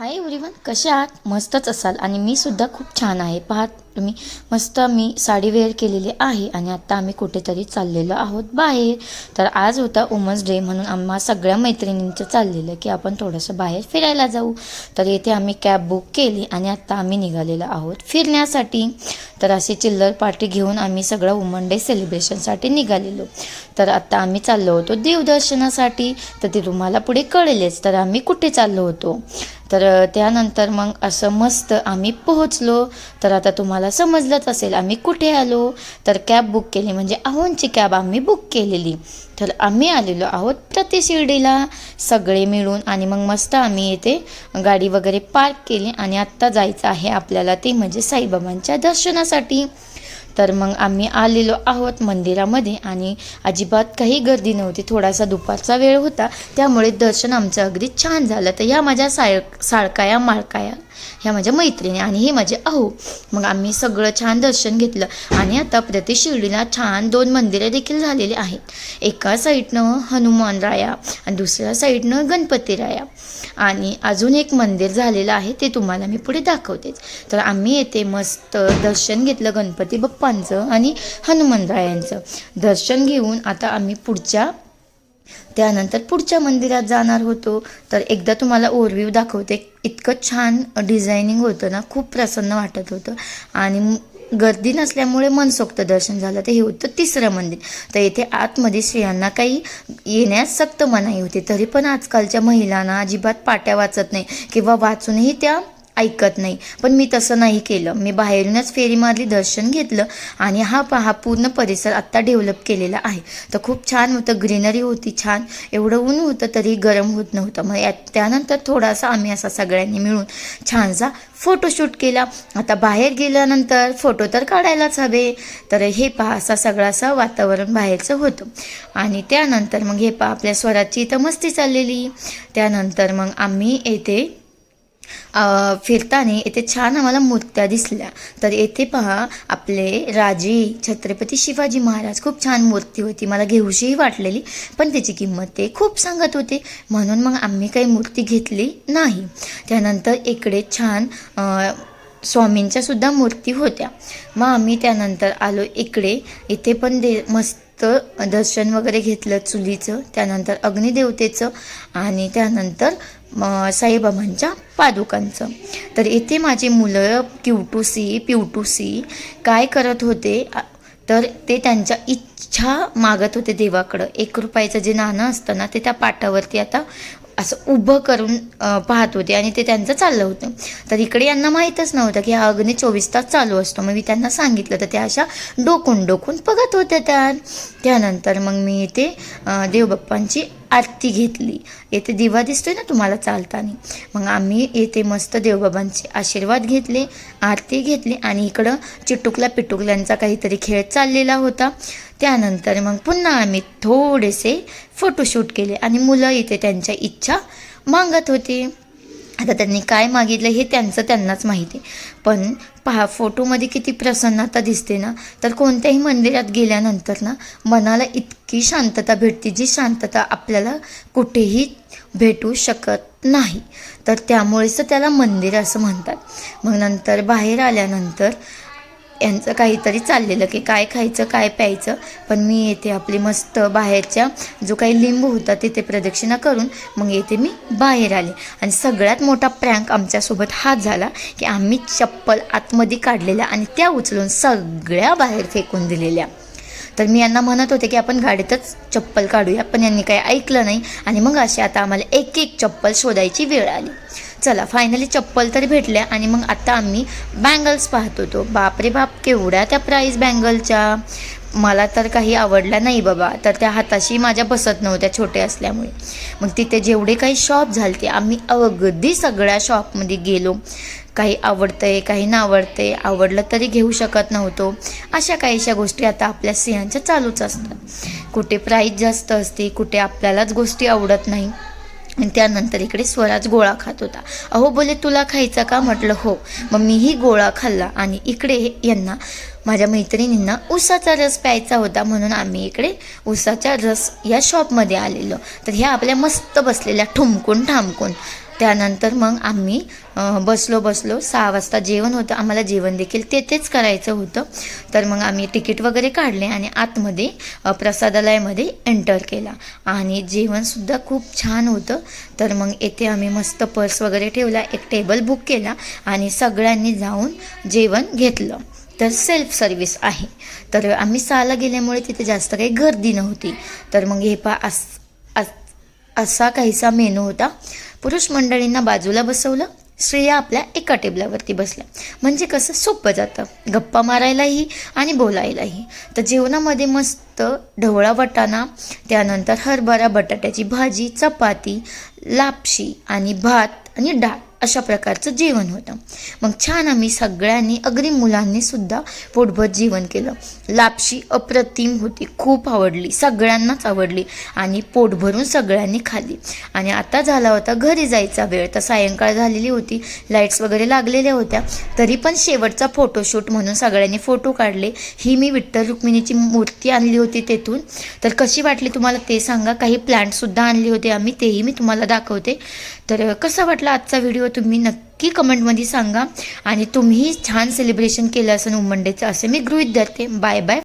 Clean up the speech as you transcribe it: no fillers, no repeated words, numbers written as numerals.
Hi everyone, कसे आहात? मस्तच असाल. आणि मी सुद्धा खूप छान आहे. पहा तुम्ही, मस्त मी साडी वेअर केलेली आहे आणि आता आम्ही कुठेतरी चाललेलो आहोत बाहेर. तर आज होता वुमन्स डे म्हणून आम्हा सगळ्या मैत्रिणींचं चाललेलं की आपण थोडंसं बाहेर फिरायला जाऊ. तर येथे आम्ही कॅब बुक केली आणि आता आम्ही निघालेलो आहोत फिरण्यासाठी. तर अशी चिल्लर पार्टी घेऊन आम्ही सगळं वुमन डे सेलिब्रेशनसाठी निघालेलो. तर आता आम्ही चाललो होतो देवदर्शनासाठी. तर ते तुम्हाला पुढे कळेलच तर आम्ही कुठे चाललो होतो. तर त्यानंतर मग असं मस्त आम्ही पोहोचलो. तर आता तुम्हाला समजलंच असेल आम्ही कुठे आलो. तर कॅब बुक केली, म्हणजे अहोंची कॅब आम्ही बुक केलेली. तर आम्ही आलेलो आहोत प्रति शिर्डीला सगळे मिळून. आणि मग मस्त आम्ही येथे गाडी वगैरे पार्क केली आणि आत्ता जायचं आहे आपल्याला ते म्हणजे साईबाबांच्या दर्शनासाठी. तर मग आम्ही आलेलो आहोत मंदिरामध्ये आणि अजिबात काही गर्दी नव्हती. थोडासा दुपारचा वेळ होता त्यामुळे दर्शन आमचं अगदी छान झालं. तर ह्या माझ्या साळकाया माळकाया ह्या माझ्या मैत्रिणी आणि हे माझे अहो. मग आम्ही सगळं छान दर्शन घेतलं आणि आता प्रति शिर्डीला छान 2 मंदिरं देखील झालेली आहेत. एका साईडनं हनुमान राया आणि दुसऱ्या साईडनं गणपती राया आणि अजून एक मंदिर झालेलं आहे ते तुम्हाला मी पुढे दाखवतेच. तर आम्ही येथे मस्त दर्शन घेतलं गणपती बाप्पांचं आणि हनुमंतरायांचं. दर्शन घेऊन आता आम्ही त्यानंतर पुढच्या मंदिरात जाणार होतो. तर एकदा तुम्हाला ओव्हरव्ह्यू दाखवते. इतकं छान डिझायनिंग होतं ना, खूप प्रसन्न वाटत होतं आणि गर्दी नसल्यामुळे मनसोक्त दर्शन झालं. तर हे होतं 3रं मंदिर. तर येथे आतमध्ये स्त्रियांना काही येण्यास सक्त मनाई होती. तरी पण आजकालच्या महिलांना अजिबात पाट्या वाचत नाही किंवा वाचूनही त्या ऐकत नाही. पण मी तसं नाही केलं. मी बाहेरूनच फेरी मारली, दर्शन घेतलं आणि हा पूर्ण परिसर आत्ता डेव्हलप केलेला आहे. तर खूप छान होतं, ग्रीनरी होती छान. एवढं ऊन होतं तरी गरम होत नव्हतं. मग त्यानंतर थोडासा आम्ही असा सगळ्यांनी मिळून छानसा फोटोशूट केला. आता बाहेर गेल्यानंतर फोटो तर काढायलाच हवे. तर हे पहा असं सगळं वातावरण बाहेरचं होतं. आणि त्यानंतर मग हे पहा आपल्या स्वराची इथं मस्ती चाललेली. त्यानंतर मग आम्ही येथे फिरताना येथे छान आम्हाला मूर्त्या दिसल्या. तर येथे पहा आपले राजे छत्रपती शिवाजी महाराज, खूप छान मूर्ती होती. मला घेऊशीही वाटलेली पण त्याची किंमत ते खूप सांगत होते म्हणून मग आम्ही काही मूर्ती घेतली नाही. त्यानंतर इकडे छान स्वामींच्या सुद्धा मूर्ती होत्या. मग आम्ही त्यानंतर आलो इकडे. इथे पण मस्त दर्शन वगैरे घेतलं चुलीचं, त्यानंतर अग्निदेवतेचं आणि त्यानंतर साईबाबांच्या पादुकांचं. तर इथे माझी मुलं पिवटूसी काय करत होते तर ते त्यांच्या इच्छा मागत होते देवाकडं. 1 रुपयाचं जे नाणं असतं ना ते त्या पाटावरती आता असं उभं करून पाहत होते आणि ते त्यांचं चाललं होतं. तर इकडे यांना माहीतच नव्हतं की हा अग्नी 24 तास चालू असतो. मग मी त्यांना सांगितलं तर त्या अशा डोकून बघत होत्या. त्यानंतर मग मी इथे देवबाप्पांची आरती घेतली. येथे दिवा दिसतोय ना तुम्हाला चालताना. मग आम्ही येथे मस्त देवबाबांचे आशीर्वाद घेतले, आरती घेतली आणि इकडं पिटुकल्यांचा काहीतरी खेळ चाललेला होता. त्यानंतर मग पुन्हा आम्ही थोडेसे फोटोशूट केले आणि मुलं इथे त्यांच्या इच्छा मागत होते. आता त्यांनी काय मागितलं हे त्यांनाच माहिती. पण पहा फोटोमध्ये किती प्रसन्नता दिसते ना. तर कोणत्याही मंदिरात गेल्यानंतर ना मनाला इतकी शांतता भेटते जी शांतता आपल्याला कुठेही भेटू शकत नाही. तर त्यामुळेच त्याला मंदिर असं म्हणतात. मग नंतर बाहेर आल्यानंतर यांचं काहीतरी चाललेलं की काय खायचं काय प्यायचं. पण मी येथे आपली मस्त बाहेरच्या जो काही लिंबू होता तिथे प्रदक्षिणा करून मग येथे मी बाहेर आले. आणि सगळ्यात मोठा प्रँक आमच्यासोबत हाच झाला की आम्ही चप्पल आतमध्ये काढलेल्या आणि त्या उचलून सगळ्या बाहेर फेकून दिलेल्या. तर मी यांना म्हणत होते की आपण गाडीतच चप्पल काढूया, पण यांनी काही ऐकलं नाही आणि मग अशी आता आम्हाला एक चप्पल शोधायची वेळ आली. चला फायनली चप्पल तरी भेटल्या आणि मग आता आम्ही बँगल्स पाहत होतो. बापरे बाप, केवढ्या त्या प्राईस बँगलच्या. मला तर काही आवडल्या नाही बाबा. तर त्या हाताशी माझ्या बसत नव्हत्या छोटे असल्यामुळे. मग तिथे जेवढे काही शॉप झाले आम्ही अगदी सगळ्या शॉपमध्ये गेलो. काही आवडतंय काही नावडतंय, आवडलं तरी घेऊ शकत नव्हतो. अशा काहीशा गोष्टी आता आपल्या स्त्रियांच्या चालूच असतात. कुठे प्राईस जास्त असते, कुठे आपल्यालाच गोष्टी आवडत नाही. आणि त्यानंतर इकडे स्वराज गोळा खात होता. अहो बोले तुला खायचा का? म्हटलं हो. मग मीही गोळा खाल्ला आणि इकडे यांना माझ्या मैत्रिणींना उसाचा रस प्यायचा होता म्हणून आम्ही इकडे उसाचा रस या शॉपमध्ये आलेलो. तर ह्या आपल्या मस्त बसलेल्या ठुमकून ठामकून त्यानंतर मग आम्ही बसलो 6 वाजता जेवण होतं, आम्हाला जेवण देखील तेथेच करायचं होतं. तर मग आम्ही तिकीट वगैरे काढले आणि आतमध्ये प्रसादालयामध्ये एंटर केला आणि जेवणसुद्धा खूप छान होतं. तर मग येथे आम्ही मस्त पर्स वगैरे ठेवला, एक टेबल बुक केला आणि सगळ्यांनी जाऊन जेवण घेतलं. तर सेल्फ सर्विस आहे. तर आम्ही 6ला गेल्यामुळे तिथे जास्त काही गर्दी नव्हती. तर मग हे असा काहीसा मेनू होता. पुरुष मंडळींना बाजूला बसवलं, स्त्रिया आपल्या एका टेबलावरती बसल्या. म्हणजे कसं सोपं जातं गप्पा मारायलाही आणि बोलायलाही. तर जेवणामध्ये मस्त ढवळा वाटाणा, त्यानंतर हरभरा बटाट्याची भाजी, चपाती, लापशी आणि भात आणि डाळ अशा प्रकारचं जेवण होतं. मग छान आम्ही सगळ्यांनी, अगदी मुलांनी सुद्धा पोटभर जेवण केलं. लापशी अप्रतिम होती, खूप आवडली, सगळ्यांनाच आवडली आणि पोट भरून सगळ्यांनी खाल्ली. आणि आता झाला होता घरी जायचा वेळ. तर सायंकाळ झालेली होती, लाईट्स वगैरे लागलेल्या होत्या. तरी पण शेवटचा फोटोशूट म्हणून सगळ्यांनी फोटो काढले. ही मी विठ्ठल रुक्मिणीची मूर्ती आणली होती तेथून. तर कशी वाटली तुम्हाला ते सांगा. काही प्लांटसुद्धा आणले होते आम्ही, तेही मी तुम्हाला दाखवते. तर कसा वाटला आजचा व्हिडिओ तुम्ही नक्की कमेंटमध्ये सांगा. आणि तुम्ही छान सेलिब्रेशन केलं असेल वुमन डेचं, असे मी गृहीत धरते. Bye bye.